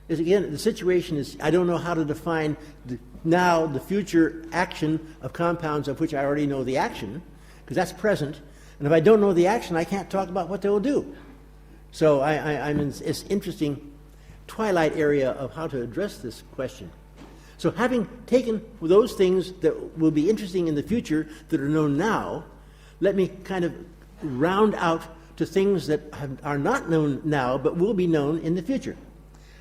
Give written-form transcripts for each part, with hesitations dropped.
is, again, the situation is I don't know how to define the future action of compounds of which I already know the action, because that's present. And if I don't know the action, I can't talk about what they will do. So I'm in this interesting twilight area of how to address this question. So having taken those things that will be interesting in the future that are known now, let me kind of round out to things that are not known now but will be known in the future.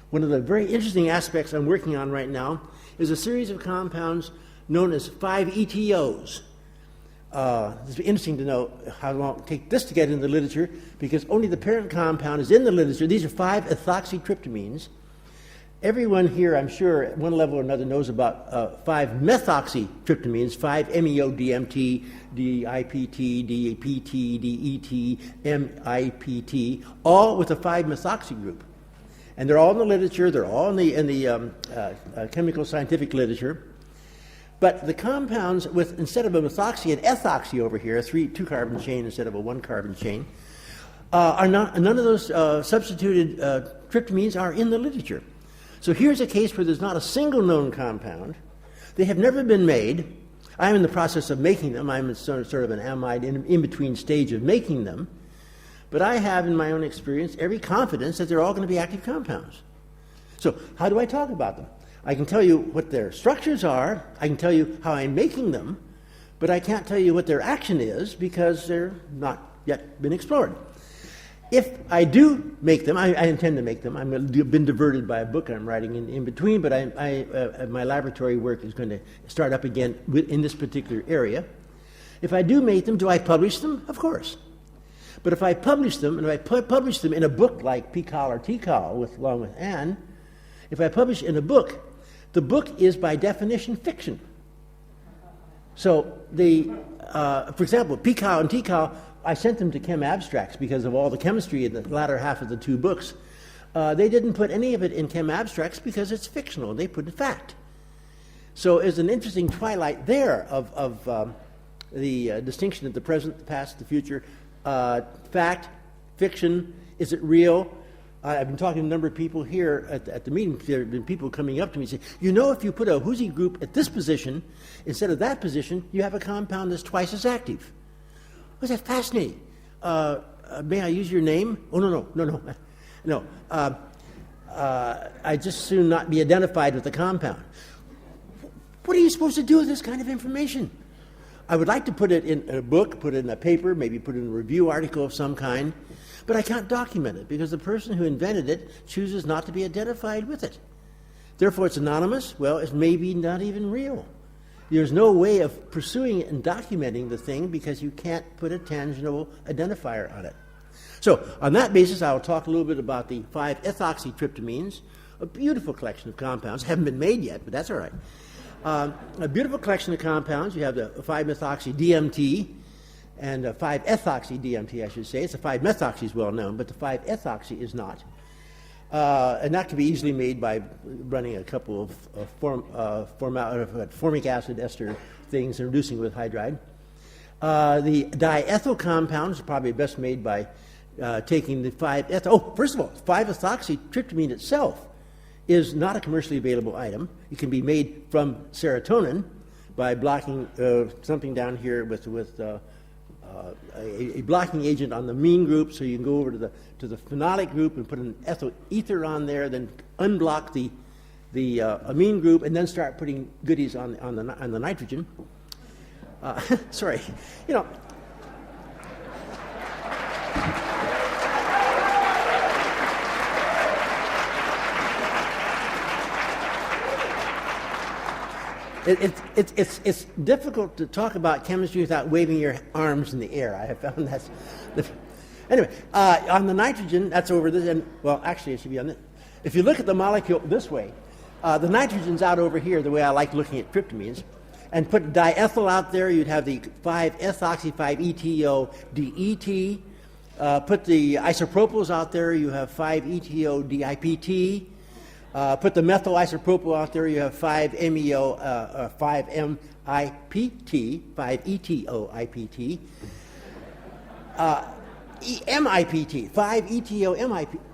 One of the very interesting aspects I'm working on right now is a series of compounds known as 5-ETOs. It's interesting to know how long it takes this to get in the literature, because only the parent compound is in the literature. These are 5-ethoxytryptamines. Everyone here, I'm sure, at one level or another knows about 5-methoxytryptamines, 5-MeO-DMT, DIPT, DPT, DET, MIPT, all with a 5-methoxy group. And they're all in the literature, they're all in the chemical scientific literature. But the compounds with, instead of a methoxy, an ethoxy over here, a 2-carbon chain instead of a 1-carbon chain, none of those substituted tryptamines are in the literature. So here's a case where there's not a single known compound. They have never been made. I'm in the process of making them. I'm in sort of an amide in-between stage of making them. But I have, in my own experience, every confidence that they're all going to be active compounds. So how do I talk about them? I can tell you what their structures are. I can tell you how I'm making them. But I can't tell you what their action is because they're not yet been explored. If I do make them, I intend to make them. I've been diverted by a book I'm writing in between, but my laboratory work is going to start up again in this particular area. If I do make them, do I publish them? Of course. But if I publish them, and if I publish them in a book like PCAL or TCAL, along with Anne, if I publish in a book, the book is by definition fiction. So for example, PCAL and TCAL, I sent them to Chem Abstracts because of all the chemistry in the latter half of the 2 books. They didn't put any of it in Chem Abstracts because it's fictional. They put in fact. So there's an interesting twilight there of the distinction of the present, the past, the future. Fact, fiction, is it real? I've been talking to a number of people here at the meeting. There have been people coming up to me and say, you know, if you put a Whoosy group at this position instead of that position, you have a compound that's twice as active. Was that fascinating? May I use your name? Oh, no. I just soon not be identified with the compound. What are you supposed to do with this kind of information? I would like to put it in a book, put it in a paper, maybe put it in a review article of some kind, but I can't document it because the person who invented it chooses not to be identified with it. Therefore, it's anonymous. Well, it's maybe not even real. There's no way of pursuing it and documenting the thing because you can't put a tangible identifier on it. So, on that basis, I will talk a little bit about the 5-ethoxytryptamines, a beautiful collection of compounds. Haven't been made yet, but that's all right. A beautiful collection of compounds. You have the 5-methoxy-DMT and 5-ethoxy-DMT, I should say. It's the 5-methoxy is well known, but the 5-ethoxy is not. And that can be easily made by running a couple of formic acid ester things and reducing it with hydride. The diethyl compounds are probably best made by taking the 5-ethyl. Oh, first of all, 5-ethoxytryptamine itself is not a commercially available item. It can be made from serotonin by blocking something down here with a blocking agent on the amine group, so you can go over to the phenolic group and put an ethyl ether on there, then unblock the amine group, and then start putting goodies on the nitrogen. Sorry, you know. It's difficult to talk about chemistry without waving your arms in the air. I have found that's... Anyway, on the nitrogen, that's over this, and, well, actually it should be on this. If you look at the molecule this way, the nitrogen's out over here, the way I like looking at tryptamines, and put diethyl out there, you'd have the 5-ethoxy, 5-ETO-DET. Put the isopropyls out there, you have 5-ETO-DIPT. Put the methyl isopropyl out there, you have 5-MeO, 5-MIPT, 5-ETO-IPT. MIPT,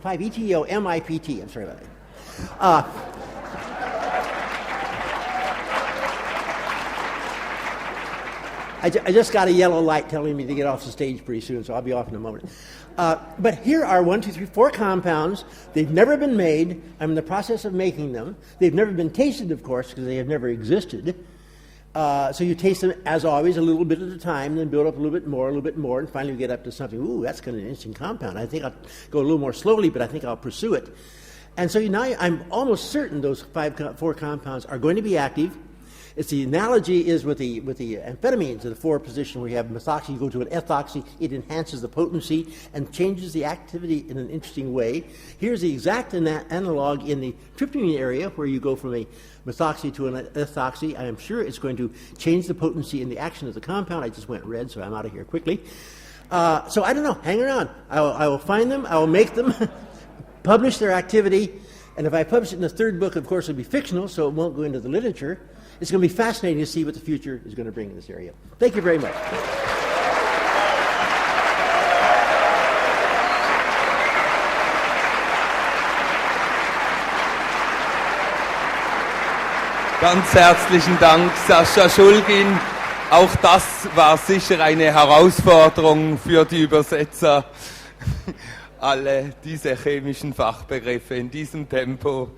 5-ETO-MIPT, I'm sorry about that. I just got a yellow light telling me to get off the stage pretty soon, so I'll be off in a moment. But here are 1, 2, 3, 4 compounds. They've never been made. I'm in the process of making them. They've never been tasted, of course, because they have never existed. So you taste them, as always, a little bit at a time, then build up a little bit more, and finally you get up to something, ooh, that's kind of an interesting compound. I think I'll go a little more slowly, but I think I'll pursue it. And so now I'm almost certain those 4 compounds are going to be active. It's the analogy is with the amphetamines, the 4 position where you have methoxy, you go to an ethoxy, it enhances the potency and changes the activity in an interesting way. Here's the exact analog in the tryptamine area where you go from a methoxy to an ethoxy. I am sure it's going to change the potency and the action of the compound. I just went red, so I'm out of here quickly. So I don't know, hang around. I will find them, I will make them, publish their activity, and if I publish it in the 3rd book, of course, it'll be fictional, so it won't go into the literature. It's going to be fascinating to see what the future is going to bring in this area. Thank you very much. Ganz herzlichen Dank, Sascha Shulgin. Auch das war sicher eine Herausforderung für die Übersetzer. Alle diese chemischen Fachbegriffe in diesem Tempo.